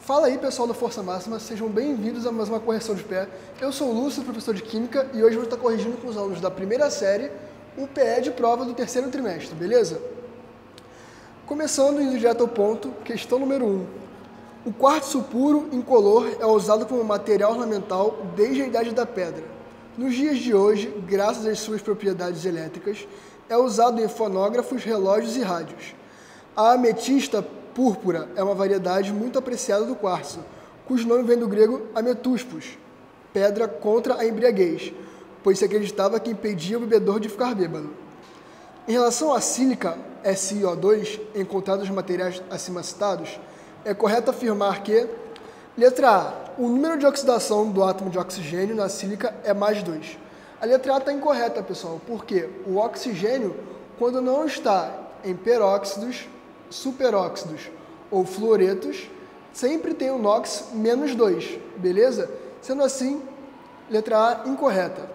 Fala aí, pessoal do Força Máxima, sejam bem-vindos a mais uma correção de pé. Eu sou o Lúcio, professor de Química, e hoje vou estar corrigindo com os alunos da primeira série o PE de prova do terceiro trimestre, beleza? Começando, indo direto ao ponto, questão número 1. O quartzo puro, incolor, é usado como material ornamental desde a Idade da Pedra. Nos dias de hoje, graças às suas propriedades elétricas, é usado em fonógrafos, relógios e rádios. A ametista púrpura é uma variedade muito apreciada do quartzo, cujo nome vem do grego ametuspos, pedra contra a embriaguez, pois se acreditava que impedia o bebedor de ficar bêbado. Em relação à sílica SiO2, encontrada nos materiais acima citados, é correto afirmar que, letra A, o número de oxidação do átomo de oxigênio na sílica é mais 2. A letra A está incorreta, pessoal, porque o oxigênio, quando não está em peróxidos, superóxidos ou fluoretos, sempre tem o NOx menos 2, beleza? Sendo assim, letra A incorreta.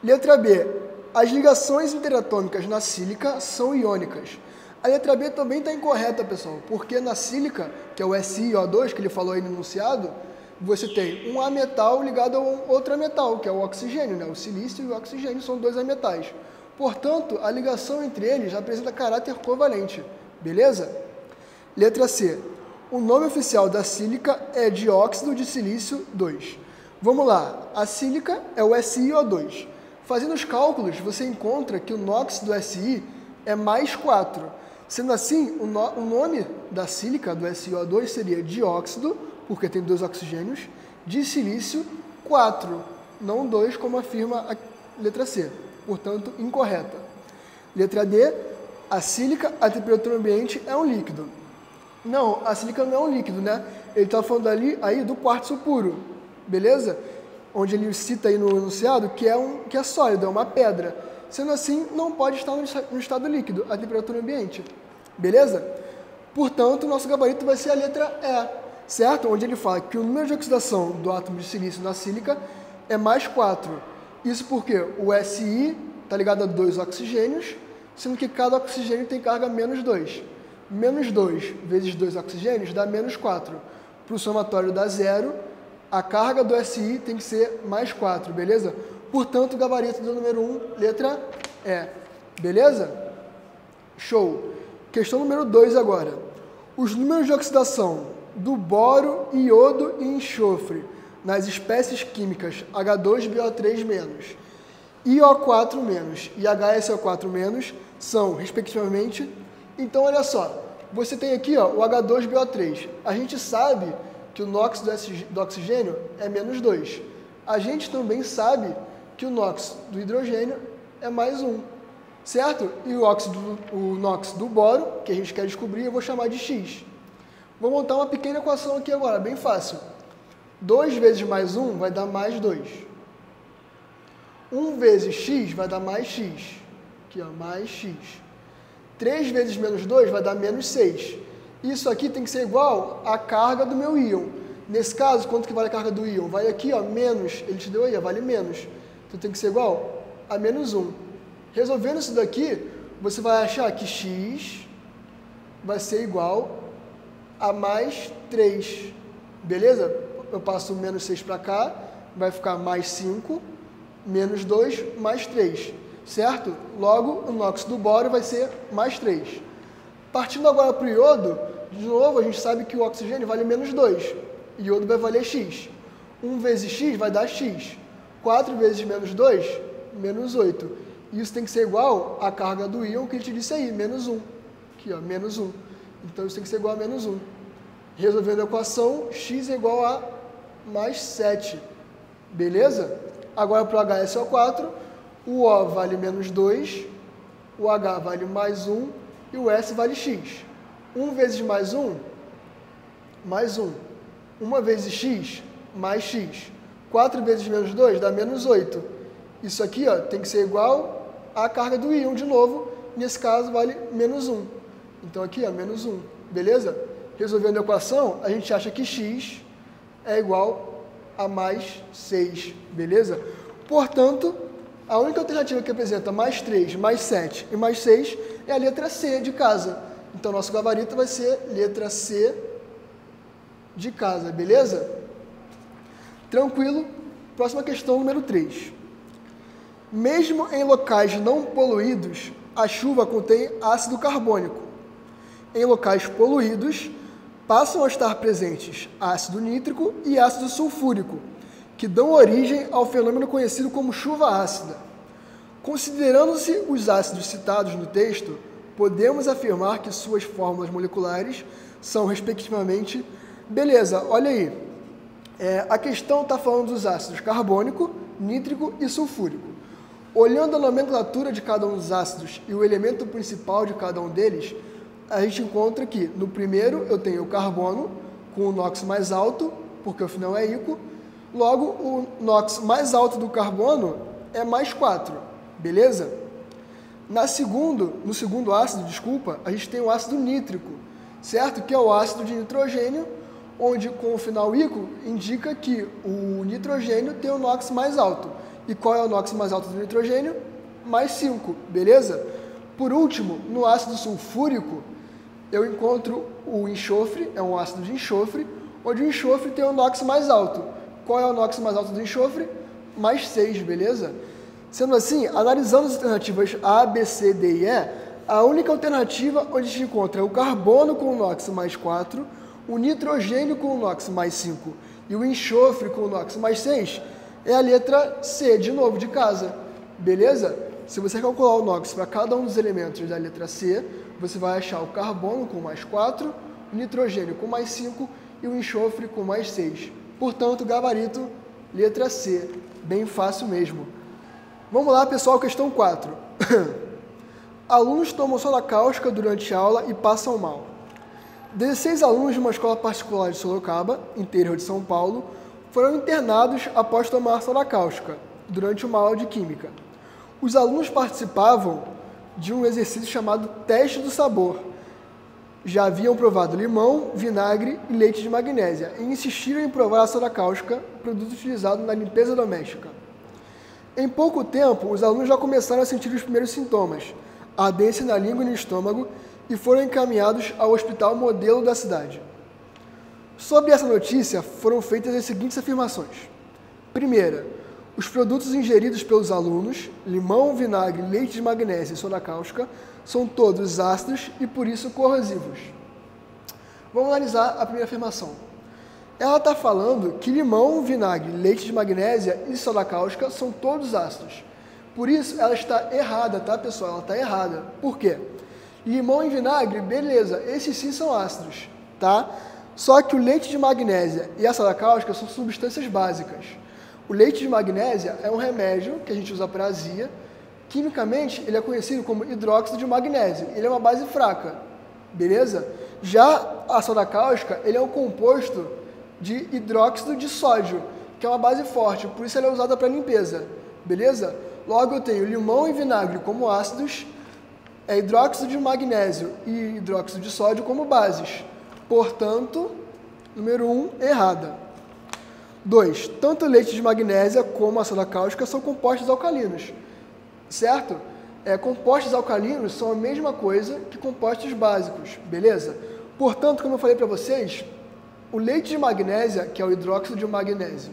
Letra B, as ligações interatômicas na sílica são iônicas. A letra B também está incorreta, pessoal, porque na sílica, que é o SiO2, que ele falou aí no enunciado, você tem um ametal ligado a outro ametal, que é o oxigênio, né? O silício e o oxigênio são dois ametais. Portanto, a ligação entre eles apresenta caráter covalente. Beleza? Letra C. O nome oficial da sílica é dióxido de silício 2. Vamos lá. A sílica é o SiO2. Fazendo os cálculos, você encontra que o NOx do Si é mais 4. Sendo assim, o nome da sílica do SiO2 seria dióxido, porque tem 2 oxigênios, de silício 4, não 2, como afirma a letra C. Portanto, incorreta. Letra D. A sílica, a temperatura ambiente, é um líquido. Não, a sílica não é um líquido, né? Ele está falando aí do quartzo puro, beleza? Onde ele cita aí no enunciado que é sólido, é uma pedra. Sendo assim, não pode estar no estado líquido, a temperatura ambiente. Beleza? Portanto, nosso gabarito vai ser a letra E, certo? Onde ele fala que o número de oxidação do átomo de silício na sílica é mais 4. Isso porque o Si está ligado a 2 oxigênios, sendo que cada oxigênio tem carga menos 2. Menos 2 vezes 2 oxigênios dá menos 4. Para o somatório dá 0, a carga do Si tem que ser mais 4, beleza? Portanto, o gabarito do número 1, letra E. Beleza? Show! Questão número 2 agora. Os números de oxidação do boro, iodo e enxofre nas espécies químicas H2BO3- IO4- e HSO4- são, respectivamente... Então, olha só, você tem aqui ó, o H2BO3. A gente sabe que o NOx do oxigênio é menos 2. A gente também sabe que o NOx do hidrogênio é mais 1, certo? E o NOx do boro, que a gente quer descobrir, eu vou chamar de X. Vou montar uma pequena equação aqui agora, bem fácil. 2 vezes mais 1 vai dar mais 2. 1 vezes X vai dar mais X. Aqui, ó, mais X. 3 vezes menos 2 vai dar menos 6. Isso aqui tem que ser igual à carga do meu íon. Nesse caso, quanto que vale a carga do íon? Vai aqui, ó, menos. Ele te deu aí, ó, vale menos. Então tem que ser igual a menos 1. Resolvendo isso daqui, você vai achar que X vai ser igual a mais 3. Beleza? Eu passo menos 6 para cá, vai ficar mais 5, menos 2, mais 3. Certo? Logo, o NOx do boro vai ser mais 3. Partindo agora para o iodo, de novo, a gente sabe que o oxigênio vale menos 2. Iodo vai valer X. 1 vezes X vai dar X. 4 vezes menos 2, menos 8. Isso tem que ser igual à carga do íon que ele te disse aí, menos 1. Aqui, ó, menos 1. Então, isso tem que ser igual a menos 1. Resolvendo a equação, X é igual a mais 7. Beleza? Agora, para o HSO4, o O vale menos 2, o H vale mais 1 e o S vale X. 1 vezes mais 1, mais 1. 1 vezes X, mais X. 4 vezes menos 2 dá menos 8. Isso aqui ó, tem que ser igual à carga do íon de novo. Nesse caso vale menos 1. Então aqui ó, menos 1. Beleza? Resolvendo a equação, a gente acha que X é igual a mais 6. Beleza? Portanto, a única alternativa que apresenta mais 3, mais 7 e mais 6 é a letra C de casa. Então, nosso gabarito vai ser letra C de casa, beleza? Tranquilo? Próxima questão, número 3. Mesmo em locais não poluídos, a chuva contém ácido carbônico. Em locais poluídos, passam a estar presentes ácido nítrico e ácido sulfúrico, que dão origem ao fenômeno conhecido como chuva ácida. Considerando-se os ácidos citados no texto, podemos afirmar que suas fórmulas moleculares são, respectivamente... Beleza, olha aí. A questão está falando dos ácidos carbônico, nítrico e sulfúrico. Olhando a nomenclatura de cada um dos ácidos e o elemento principal de cada um deles, a gente encontra que no primeiro eu tenho o carbono com o NOx mais alto, porque o final é íquo. Logo, o NOx mais alto do carbono é mais 4, beleza? No segundo ácido, a gente tem o ácido nítrico, certo? Que é o ácido de nitrogênio, onde com o final íquo indica que o nitrogênio tem o NOx mais alto. E qual é o NOx mais alto do nitrogênio? Mais 5, beleza? Por último, no ácido sulfúrico, eu encontro o enxofre, é um ácido de enxofre, onde o enxofre tem o NOx mais alto. Qual é o NOx mais alto do enxofre? Mais 6, beleza? Sendo assim, analisando as alternativas A, B, C, D e E, a única alternativa onde a gente encontra é o carbono com o NOx mais 4, o nitrogênio com o NOx mais 5 e o enxofre com o NOx mais 6 é a letra C, de novo, de casa, beleza? Se você calcular o NOx para cada um dos elementos da letra C, você vai achar o carbono com mais 4, o nitrogênio com mais 5 e o enxofre com mais 6. Portanto, gabarito, letra C, bem fácil mesmo. Vamos lá, pessoal, questão 4. Alunos tomam soda cáustica durante a aula e passam mal. 16 alunos de uma escola particular de Sorocaba, interior de São Paulo, foram internados após tomar soda cáustica durante uma aula de química. Os alunos participavam de um exercício chamado teste do sabor. Já haviam provado limão, vinagre e leite de magnésia e insistiram em provar a soda cáustica, produto utilizado na limpeza doméstica. Em pouco tempo, os alunos já começaram a sentir os primeiros sintomas, ardência na língua e no estômago, e foram encaminhados ao hospital modelo da cidade. Sob essa notícia, foram feitas as seguintes afirmações. Primeira, os produtos ingeridos pelos alunos, limão, vinagre, leite de magnésia e soda cáustica, são todos ácidos e por isso corrosivos. Vamos analisar a primeira afirmação. Ela está falando que limão, vinagre, leite de magnésia e soda cáustica são todos ácidos. Por isso, ela está errada, tá, pessoal? Ela está errada. Por quê? Limão e vinagre, beleza, esses sim são ácidos, tá? Só que o leite de magnésia e a soda cáustica são substâncias básicas. O leite de magnésia é um remédio que a gente usa para azia. Quimicamente, ele é conhecido como hidróxido de magnésio. Ele é uma base fraca, beleza? Já a soda cáustica, ele é um composto de hidróxido de sódio, que é uma base forte, por isso ela é usada para limpeza, beleza? Logo eu tenho limão e vinagre como ácidos, hidróxido de magnésio e hidróxido de sódio como bases. Portanto, número 1, errada. 2. Tanto o leite de magnésia como a soda cáustica são compostos alcalinos, certo? Compostos alcalinos são a mesma coisa que compostos básicos, beleza? Portanto, como eu falei para vocês, o leite de magnésia, que é o hidróxido de magnésio,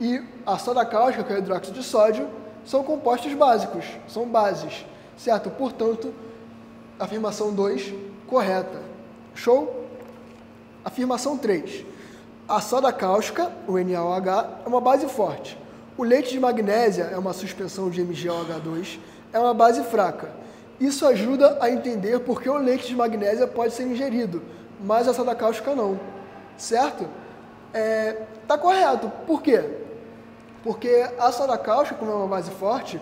e a soda cáustica, que é o hidróxido de sódio, são compostos básicos, são bases, certo? Portanto, afirmação 2, correta. Show? Afirmação 3. A soda cáustica, o NaOH, é uma base forte. O leite de magnésia é uma suspensão de MgOH2, é uma base fraca. Isso ajuda a entender por que o leite de magnésia pode ser ingerido, mas a soda cáustica não. Certo? Tá correto. Por quê? Porque a soda cáustica, como é uma base forte,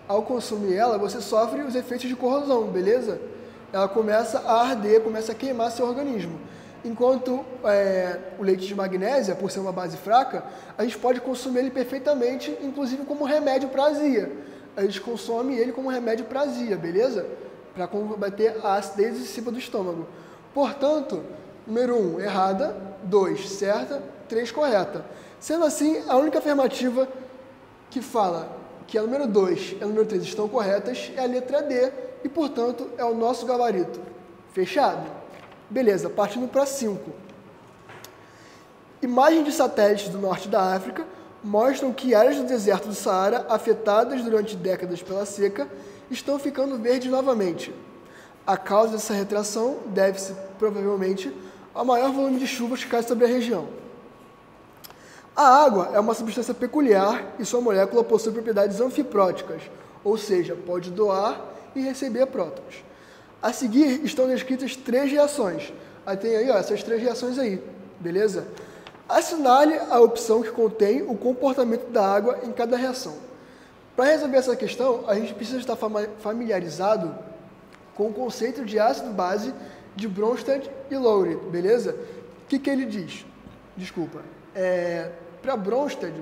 ao consumir ela, você sofre os efeitos de corrosão, beleza? Ela começa a arder, começa a queimar seu organismo. Enquanto o leite de magnésia, por ser uma base fraca, a gente pode consumir ele perfeitamente, inclusive como remédio para azia. A gente consome ele como remédio para azia, beleza? Para combater a acidez excessiva do estômago. Portanto, número 1, errada, 2, certa, 3, correta. Sendo assim, a única afirmativa que fala que a número 2 e a número 3 estão corretas é a letra D e, portanto, é o nosso gabarito. Fechado? Beleza, partindo para 5. Imagens de satélites do norte da África mostram que áreas do deserto do Saara, afetadas durante décadas pela seca, estão ficando verdes novamente. A causa dessa retração deve-se, provavelmente, ao maior volume de chuvas que cai sobre a região. A água é uma substância peculiar e sua molécula possui propriedades anfipróticas, ou seja, pode doar e receber prótons. A seguir estão descritas 3 reações. Aí tem aí, ó, essas 3 reações aí, beleza? Assinale a opção que contém o comportamento da água em cada reação. Para resolver essa questão, a gente precisa estar familiarizado com o conceito de ácido-base de Bronsted e Lowry, beleza? O que ele diz? Desculpa. Para Bronsted,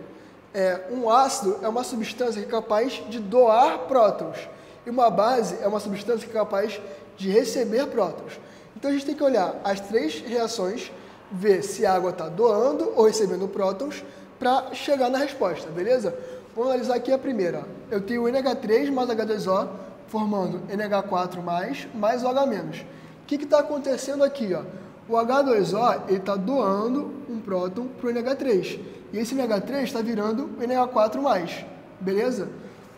um ácido é uma substância que é capaz de doar prótons e uma base é uma substância que é capaz de receber prótons. Então a gente tem que olhar as 3 reações, ver se a água está doando ou recebendo prótons para chegar na resposta, beleza? Vamos analisar aqui a primeira. Eu tenho NH3 mais H2O formando NH4 mais OH-. O que está acontecendo aqui? Ó? O H2O está doando um próton para o NH3 e esse NH3 está virando o NH4+, beleza?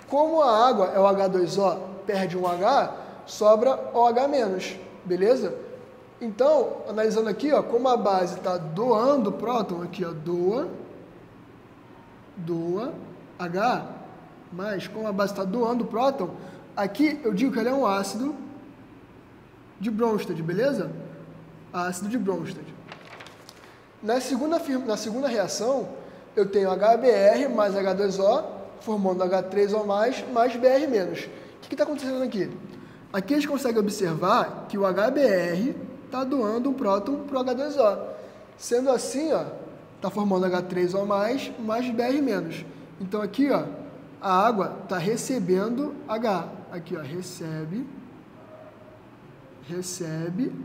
Como a água é o H2O, perde um H, sobra OH-, beleza? Então, analisando aqui, ó, como a base está doando próton, aqui ó, doa, H, mas como a base está doando próton, aqui eu digo que ela é um ácido de Bronsted, beleza? Ácido de Bronsted. Na segunda reação, eu tenho HBr mais H2O, formando H3O mais Br-. O que está acontecendo aqui? Aqui a gente consegue observar que o HBr está doando um próton para o H2O. Sendo assim, está formando H3O mais Br-. Então aqui, ó, a água está recebendo H. Aqui, ó, recebe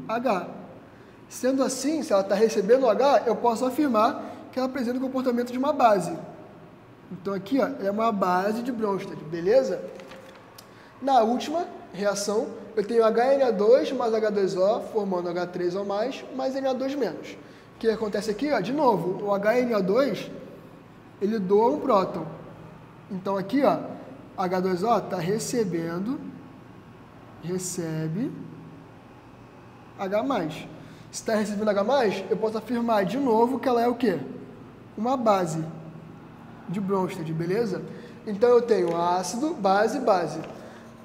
H. Sendo assim, se ela está recebendo H, eu posso afirmar que ela apresenta o comportamento de uma base. Então aqui, ó, é uma base de Bronsted, beleza? Na última reação, eu tenho HNA2 mais H2O formando H3O mais Na2-. O que acontece aqui? Ó, de novo, o HNA2 ele doa um próton. Então aqui, ó, H2O está recebe H+. Se está recebendo H+, eu posso afirmar de novo que ela é o quê? Uma base de Bronsted, beleza? Então eu tenho ácido, base, base.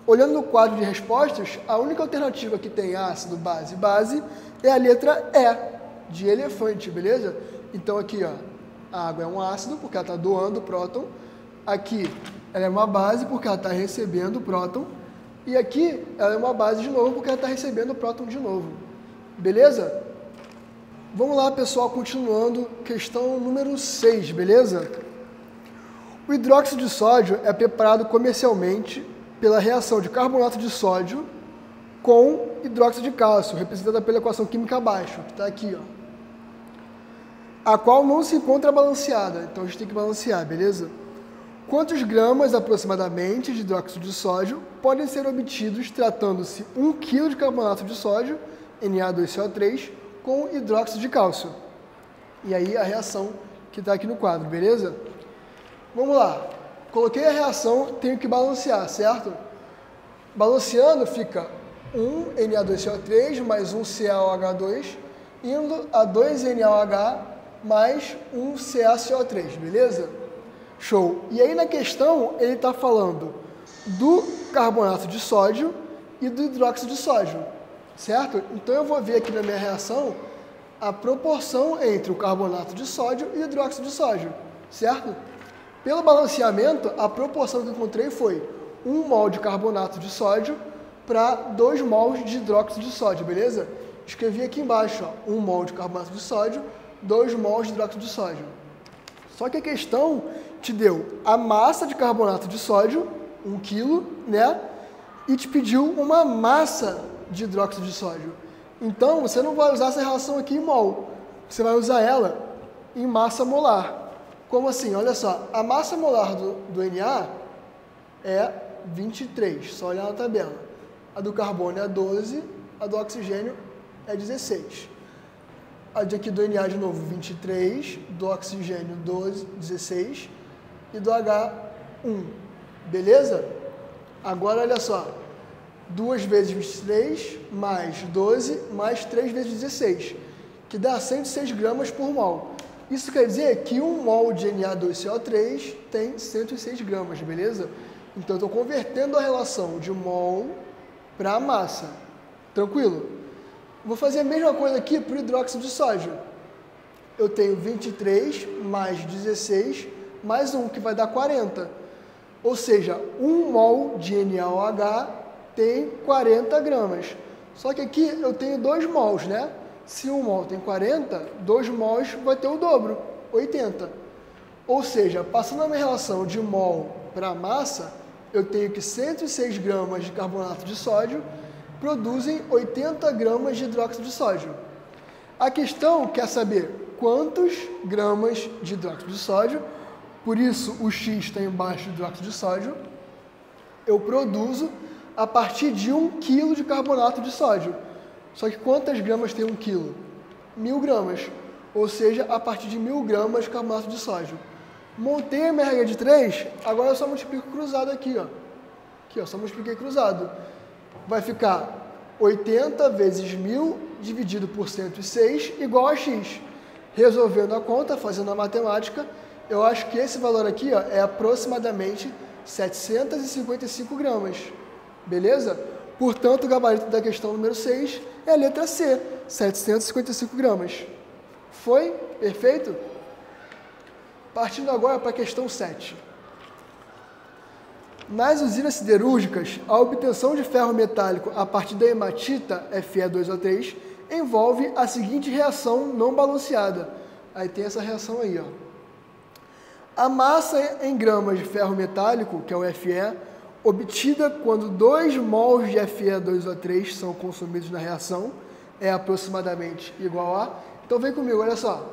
Olhando no quadro de respostas, a única alternativa que tem ácido, base, base é a letra E, de elefante, beleza? Então aqui, ó, a água é um ácido, porque ela está doando próton. Aqui, ela é uma base, porque ela está recebendo próton. E aqui, ela é uma base de novo, porque ela está recebendo próton de novo. Beleza? Vamos lá, pessoal, continuando. Questão número 6, beleza? O hidróxido de sódio é preparado comercialmente pela reação de carbonato de sódio com hidróxido de cálcio, representada pela equação química abaixo, que está aqui, ó, a qual não se encontra balanceada. Então a gente tem que balancear, beleza? Quantos gramas aproximadamente de hidróxido de sódio podem ser obtidos tratando-se 1 kg de carbonato de sódio, Na2CO3, com hidróxido de cálcio? E aí a reação que está aqui no quadro, beleza? Vamos lá. Coloquei a reação, tenho que balancear, certo? Balanceando fica 1 Na2CO3 mais 1 CaOH2 indo a 2 NaOH mais 1 CaCO3, beleza? Show! E aí na questão ele está falando do carbonato de sódio e do hidróxido de sódio, certo? Então eu vou ver aqui na minha reação a proporção entre o carbonato de sódio e o hidróxido de sódio, certo? Pelo balanceamento, a proporção que eu encontrei foi 1 mol de carbonato de sódio para 2 mols de hidróxido de sódio, beleza? Escrevi aqui embaixo, ó, 1 mol de carbonato de sódio, 2 mols de hidróxido de sódio. Só que a questão te deu a massa de carbonato de sódio, 1 kg, né? E te pediu uma massa de hidróxido de sódio. Então, você não vai usar essa relação aqui em mol. Você vai usar ela em massa molar. Como assim? Olha só, a massa molar do Na é 23, só olhar na tabela. A do carbono é 12, a do oxigênio é 16. aqui do Na de novo, 23, do oxigênio 12, 16 e do H 1, beleza? Agora olha só, 2 vezes 23 mais 12 mais 3 vezes 16, que dá 106 gramas por mol. Isso quer dizer que 1 mol de Na2CO3 tem 106 gramas, beleza? Então, estou convertendo a relação de mol para massa. Tranquilo? Vou fazer a mesma coisa aqui para o hidróxido de sódio. Eu tenho 23 mais 16 mais 1, que vai dar 40. Ou seja, 1 mol de NaOH tem 40 gramas. Só que aqui eu tenho 2 mols, né? Se 1 mol tem 40, 2 mols vai ter o dobro, 80. Ou seja, passando a minha relação de mol para massa, eu tenho que 106 gramas de carbonato de sódio produzem 80 gramas de hidróxido de sódio. A questão quer saber quantos gramas de hidróxido de sódio, por isso o X está embaixo do hidróxido de sódio, eu produzo a partir de 1 kg de carbonato de sódio. Só que quantas gramas tem 1 kg? 1000 gramas, ou seja, a partir de 1000 gramas de carbonato de sódio. Montei a minha regra de 3, agora eu só multiplico cruzado aqui, ó. Aqui, ó, só multipliquei cruzado. Vai ficar 80 vezes 1000 dividido por 106 igual a x. Resolvendo a conta, fazendo a matemática, eu acho que esse valor aqui, ó, é aproximadamente 755 gramas. Beleza? Portanto, o gabarito da questão número 6 é a letra C, 755 gramas. Foi? Perfeito? Partindo agora para a questão 7. Nas usinas siderúrgicas, a obtenção de ferro metálico a partir da hematita Fe2O3 envolve a seguinte reação não balanceada. Aí tem essa reação aí, ó. A massa em gramas de ferro metálico, que é o Fe, obtida quando 2 mols de Fe2O3 são consumidos na reação, é aproximadamente igual a... Então vem comigo, olha só.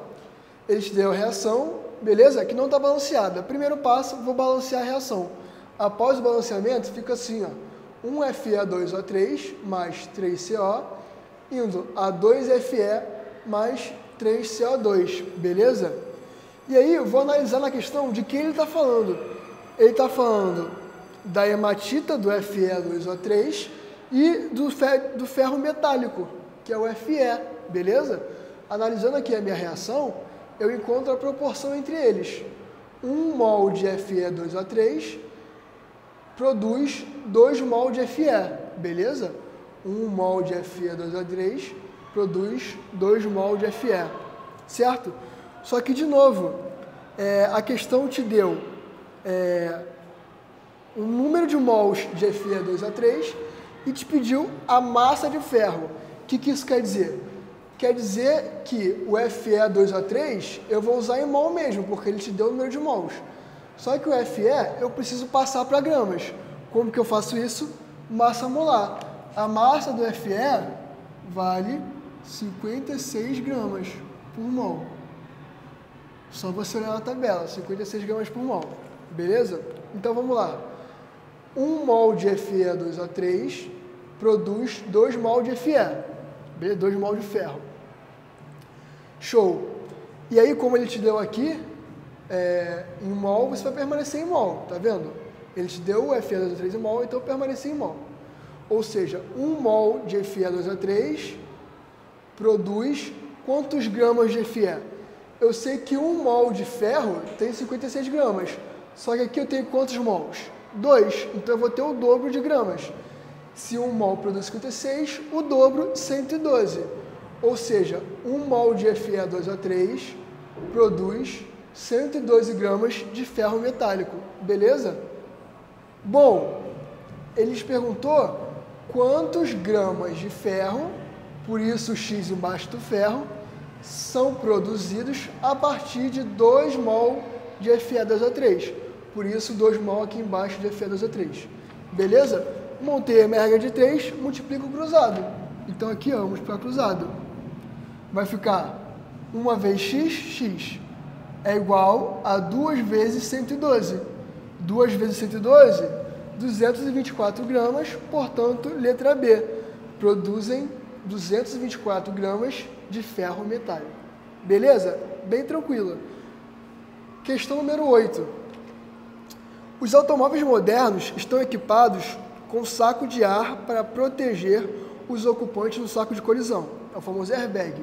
Eles te deu a reação, beleza? Que não está balanceada. Primeiro passo, vou balancear a reação. Após o balanceamento, fica assim, ó. 1 Fe2O3 mais 3CO, indo a 2 Fe mais 3CO2, beleza? E aí eu vou analisar na questão de quem ele está falando. Ele está falando da hematita do Fe2O3 e do ferro metálico, que é o Fe, beleza? Analisando aqui a minha reação, eu encontro a proporção entre eles. 1 mol de Fe2O3 produz 2 mol de Fe, beleza? 1 mol de Fe2O3 produz 2 mol de Fe, certo? Só que, de novo, a questão te deu um número de mols de Fe2O3 e te pediu a massa de ferro. O que isso quer dizer? Quer dizer que o Fe2O3 eu vou usar em mol mesmo, porque ele te deu o número de mols. Só que o Fe eu preciso passar para gramas. Como que eu faço isso? Massa molar. A massa do Fe vale 56 gramas por mol. Só você olhar na tabela, 56 gramas por mol. Beleza? Então vamos lá. 1 mol de Fe2O3 produz 2 mol de Fe. Beleza? 2 mol de ferro. Show! E aí, como ele te deu aqui, em mol, você vai permanecer em mol, tá vendo? Ele te deu o Fe2O3 em mol, então permanecer em mol. Ou seja, 1 mol de Fe2O3 produz quantos gramas de Fe? Eu sei que 1 mol de ferro tem 56 gramas, só que aqui eu tenho quantos mols? 2, então eu vou ter o dobro de gramas. Se 1 mol produz 56, o dobro 112. Ou seja, 1 mol de Fe2O3 produz 112 gramas de ferro metálico, beleza? Bom, eles perguntou quantos gramas de ferro, por isso o X embaixo do ferro, são produzidos a partir de 2 mol de Fe2O3. Por isso 2 mol aqui embaixo de Fe2O3. Beleza? Montei a minha regra de 3, multiplico cruzado. Então aqui, ó, vou multiplicar cruzado. Vai ficar 1 vezes x é igual a 2 vezes 112. 2 vezes 112, 224 gramas, portanto, letra B. Produzem 224 gramas de ferro metálico. Beleza? Bem tranquila. Questão número 8. Os automóveis modernos estão equipados com saco de ar para proteger os ocupantes do saco de colisão. É o famoso airbag.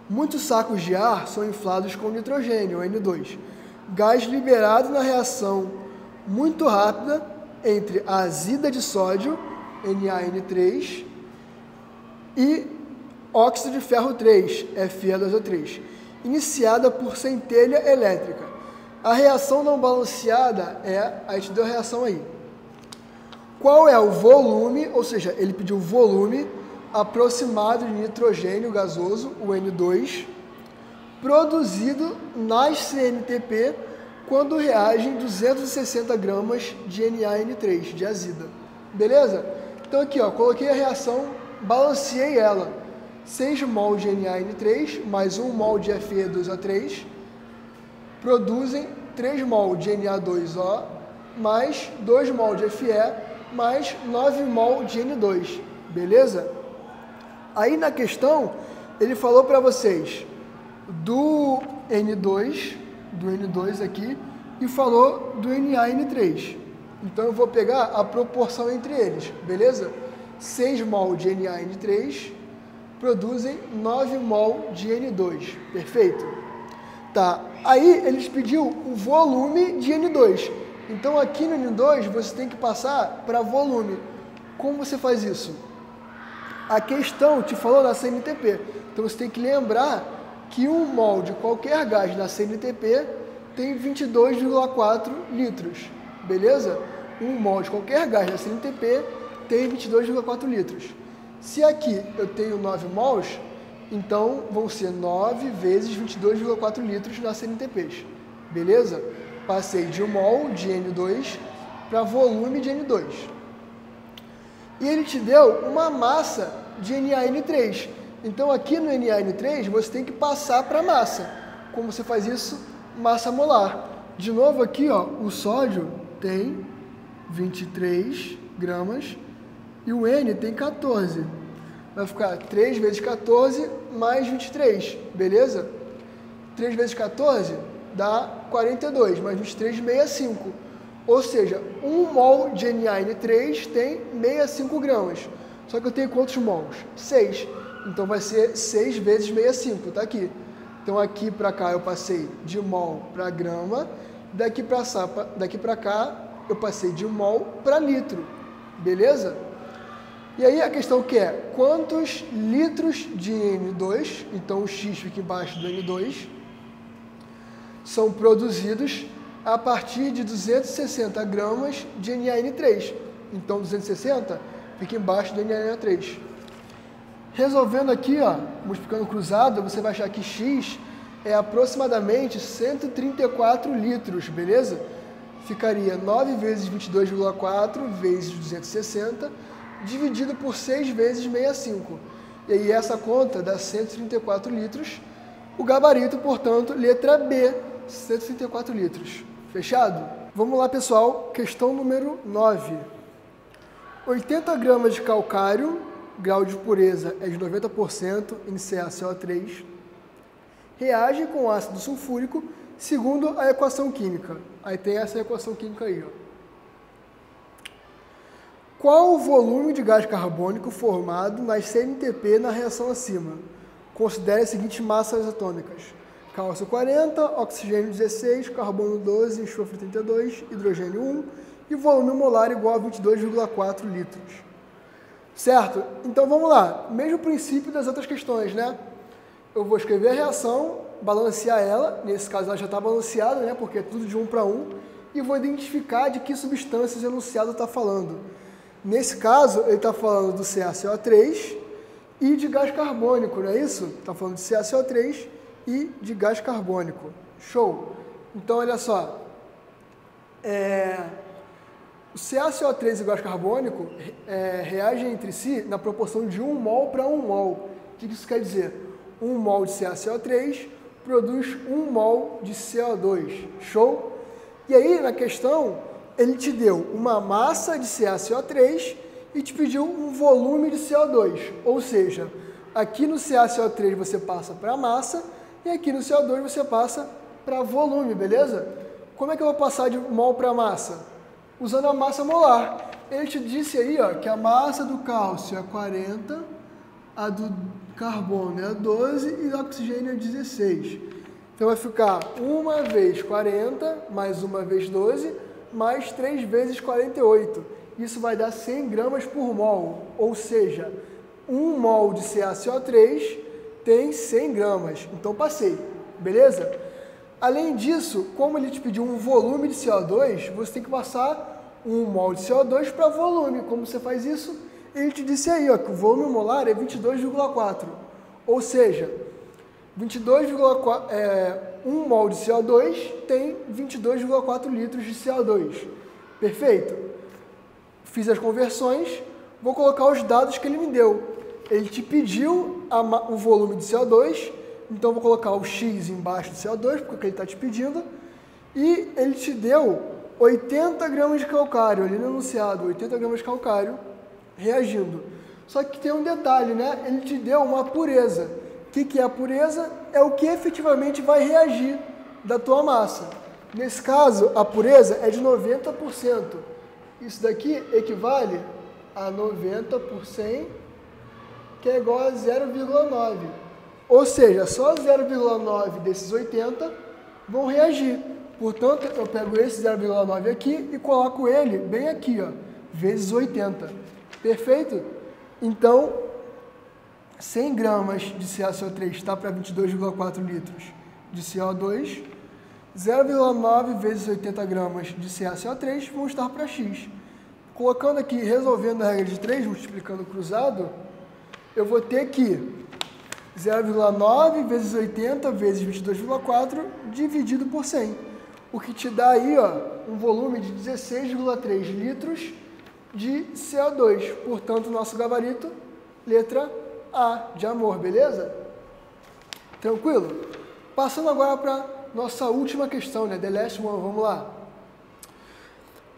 Muitos sacos de ar são inflados com nitrogênio, N2, gás liberado na reação muito rápida entre a azida de sódio, NaN3, e óxido de ferro 3, Fe2O3, iniciada por centelha elétrica. A reação não balanceada a gente deu a reação aí. Qual é o volume, ou seja, ele pediu o volume aproximado de nitrogênio gasoso, o N2, produzido nas CNTP quando reagem 260 gramas de NaN3, de azida. Beleza? Então aqui, ó, coloquei a reação, balanceei ela. 6 mol de NaN3 mais 1 mol de Fe2O3 produzem 3 mol de Na2O mais 2 mol de Fe mais 9 mol de N2. Beleza? Aí na questão, ele falou para vocês do N2 aqui, e falou do NaN3. Então eu vou pegar a proporção entre eles, beleza? 6 mol de NaN3 produzem 9 mol de N2, perfeito? Tá, aí eles pediu o volume de N2. Então aqui no N2 você tem que passar para volume. Como você faz isso? A questão te falou da CNTP, então você tem que lembrar que 1 mol de qualquer gás da CNTP tem 22,4 litros, beleza? 1 mol de qualquer gás da CNTP tem 22,4 litros. Se aqui eu tenho 9 mols, então vão ser 9 vezes 22,4 litros na CNTPs, beleza? Passei de 1 mol de N2 para volume de N2. E ele te deu uma massa de NaN3. Então aqui no NaN3 você tem que passar para massa. Como você faz isso? Massa molar. De novo aqui, ó, o sódio tem 23 gramas e o N tem 14. Vai ficar 3 vezes 14 mais 23, beleza? 3 vezes 14 dá 42, mais 23, 65. Ou seja, 1 mol de NaN3 tem 65 gramas. Só que eu tenho quantos mols? 6. Então vai ser 6 vezes 65, tá aqui. Então aqui para cá eu passei de mol para grama, daqui para cá eu passei de mol para litro, beleza? E aí a questão que é, quantos litros de N2, então o X fica embaixo do N2, são produzidos a partir de 260 gramas de NaN3. Então 260 fica embaixo do NaN3. Resolvendo aqui, ó, multiplicando cruzado, você vai achar que X é aproximadamente 134 litros, beleza? Ficaria 9 vezes 22,4 vezes 260, dividido por 6 vezes 65. E aí essa conta dá 134 litros. O gabarito, portanto, letra B, 134 litros. Fechado? Vamos lá, pessoal. Questão número 9. 80 gramas de calcário, grau de pureza é de 90% em CaCO3, reage com ácido sulfúrico segundo a equação química. Aí tem essa equação química aí, ó. Qual o volume de gás carbônico formado nas CNTP na reação acima? Considere as seguintes massas atômicas: cálcio 40, oxigênio 16, carbono 12, enxofre 32, hidrogênio 1 e volume molar igual a 22,4 litros. Certo? Então vamos lá. Mesmo princípio das outras questões, né? Eu vou escrever a reação, balancear ela, nesse caso ela já está balanceada, né? Porque é tudo de 1 para 1, e vou identificar de que substâncias o enunciado está falando. Nesse caso, ele está falando do CaCO3 e de gás carbônico, não é isso? Está falando de CaCO3 e de gás carbônico. Show! Então, olha só. O CaCO3 e o gás carbônico reagem entre si na proporção de 1 mol para 1 mol. O que isso quer dizer? 1 mol de CaCO3 produz 1 mol de CO2. Show? E aí, na questão, ele te deu uma massa de CaCO3 e te pediu um volume de CO2. Ou seja, Aqui no CaCO3 você passa para massa e aqui no CO2 você passa para volume, beleza? Como é que eu vou passar de mol para massa? Usando a massa molar. Ele te disse aí, ó, que a massa do cálcio é 40, a do carbono é 12 e do oxigênio é 16. Então vai ficar 1 vezes 40, mais 1 vezes 12, mais 3 vezes 48. Isso vai dar 100 gramas por mol, ou seja, 1 mol de CaCO3 tem 100 gramas. Então passei, beleza? Além disso, como ele te pediu um volume de CO2, você tem que passar 1 mol de CO2 para volume. Como você faz isso? Ele te disse aí, ó, que o volume molar é 22,4. Ou seja, 1 mol de CO2 tem 22,4 litros de CO2. Perfeito? Fiz as conversões, vou colocar os dados que ele me deu. Ele te pediu o volume de CO2, então vou colocar o X embaixo do CO2, porque é o que ele está te pedindo, e ele te deu 80 gramas de calcário, ali no enunciado, 80 gramas de calcário reagindo. Só que tem um detalhe, né? Ele te deu uma pureza. O que é a pureza? É o que efetivamente vai reagir da tua massa. Nesse caso, a pureza é de 90%. Isso daqui equivale a 90 por 100, que é igual a 0,9. Ou seja, só 0,9 desses 80 vão reagir. Portanto, eu pego esse 0,9 aqui e coloco ele bem aqui, ó, vezes 80. Perfeito? Então, 100 gramas de CaCO3 está para 22,4 litros de CO2. 0,9 vezes 80 gramas de CaCO3 vão estar para X. Colocando aqui, resolvendo a regra de 3, multiplicando cruzado, eu vou ter que 0,9 vezes 80 vezes 22,4 dividido por 100. O que te dá aí, ó, um volume de 16,3 litros de CO2. Portanto, nosso gabarito, letra A, de amor, beleza? Tranquilo? Passando agora para nossa última questão, né? The last one, vamos lá.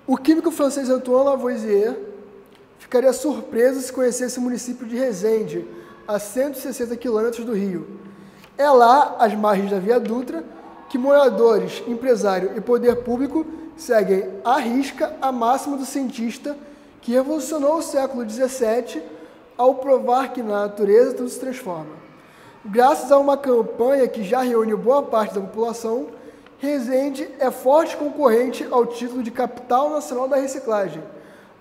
O químico francês Antoine Lavoisier ficaria surpreso se conhecesse o município de Resende, a 160 quilômetros do Rio. É lá, às margens da Via Dutra, que moradores, empresário e poder público seguem à risca a máxima do cientista que revolucionou o século XVII ao provar que na natureza tudo se transforma. Graças a uma campanha que já reúne boa parte da população, Resende é forte concorrente ao título de capital nacional da reciclagem.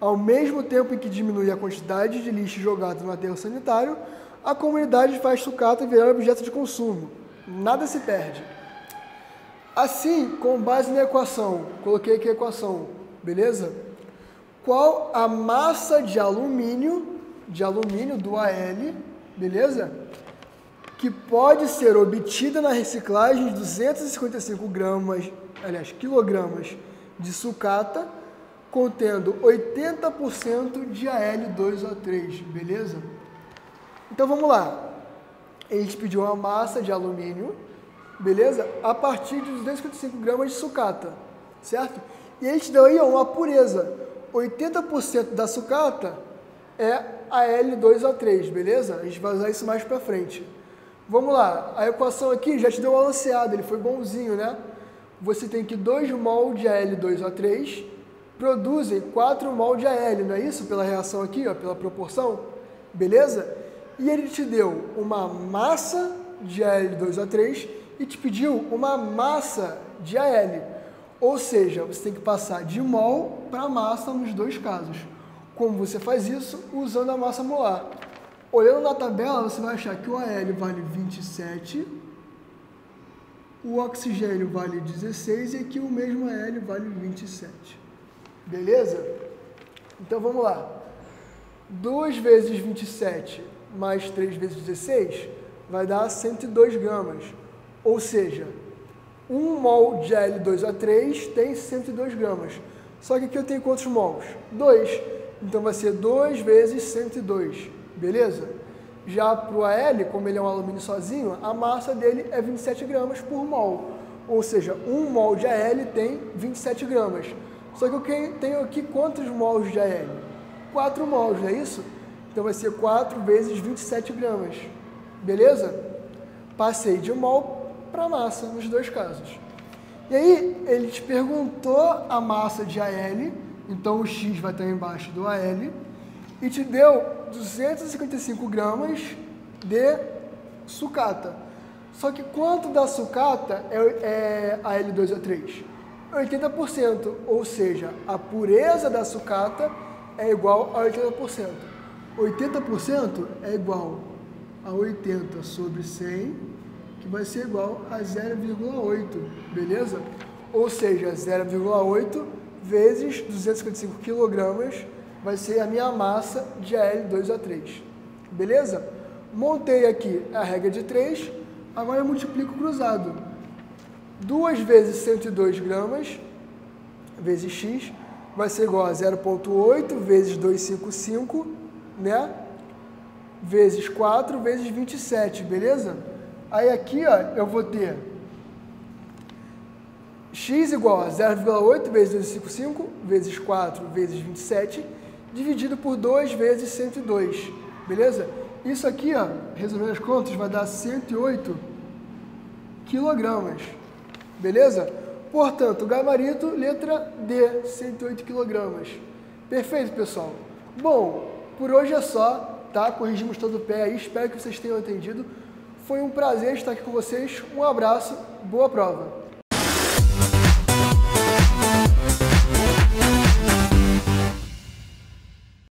Ao mesmo tempo em que diminui a quantidade de lixo jogado no aterro sanitário, a comunidade faz sucata virar objeto de consumo. Nada se perde. Assim, com base na equação, coloquei aqui a equação, beleza? Qual a massa de alumínio do AL, beleza? Que pode ser obtida na reciclagem de 255 quilogramas de sucata, contendo 80% de Al2O3, beleza? Então vamos lá. Ele te pediu uma massa de alumínio, beleza? A partir de 255 gramas de sucata, certo? E ele te deu aí uma pureza. 80% da sucata é Al2O3, beleza? A gente vai usar isso mais pra frente. Vamos lá, a equação aqui já te deu uma balanceada, ele foi bonzinho, né? Você tem que 2 mol de Al2O3 produzem 4 mol de Al, não é isso? Pela reação aqui, ó, pela proporção, beleza? E ele te deu uma massa de Al2O3 e te pediu uma massa de Al. Ou seja, você tem que passar de mol para massa nos dois casos. Como você faz isso? Usando a massa molar. Olhando na tabela, você vai achar que o Al vale 27, o oxigênio vale 16 e aqui o mesmo Al vale 27. Beleza? Então vamos lá. 2 vezes 27 mais 3 vezes 16 vai dar 102 gramas. Ou seja, 1 mol de Al2O3 tem 102 gramas. Só que aqui eu tenho quantos mols? 2. Então vai ser 2 vezes 102. Beleza? Já para o Al, como ele é um alumínio sozinho, a massa dele é 27 gramas por mol. Ou seja, 1 mol de Al tem 27 gramas. Só que eu tenho aqui quantos mols de Al? 4 mols, não é isso? Então vai ser 4 vezes 27 gramas. beleza? Passei de mol para massa nos dois casos. E aí, ele te perguntou a massa de AL, então o X vai estar embaixo do AL, e te deu 255 gramas de sucata. Só que quanto da sucata é AL2O3? 80%, ou seja, a pureza da sucata é igual a 80%. 80% é igual a 80 sobre 100, que vai ser igual a 0,8, beleza? Ou seja, 0,8 vezes 255 kg vai ser a minha massa de Al2O3, beleza? Montei aqui a regra de 3, agora eu multiplico cruzado. 2 vezes 102 gramas vezes x vai ser igual a 0,8 vezes 255, né? Vezes 4 vezes 27, beleza? Aí aqui, ó, eu vou ter x igual a 0,8 vezes 255 vezes 4 vezes 27 dividido por 2 vezes 102, beleza? Isso aqui, ó, resolvendo as contas, vai dar 108 quilogramas, beleza? Portanto, gabarito, letra D, 108 quilogramas. Perfeito, pessoal? Bom, por hoje é só, tá? Corrigimos todo o pé aí, espero que vocês tenham entendido. Foi um prazer estar aqui com vocês, um abraço, boa prova!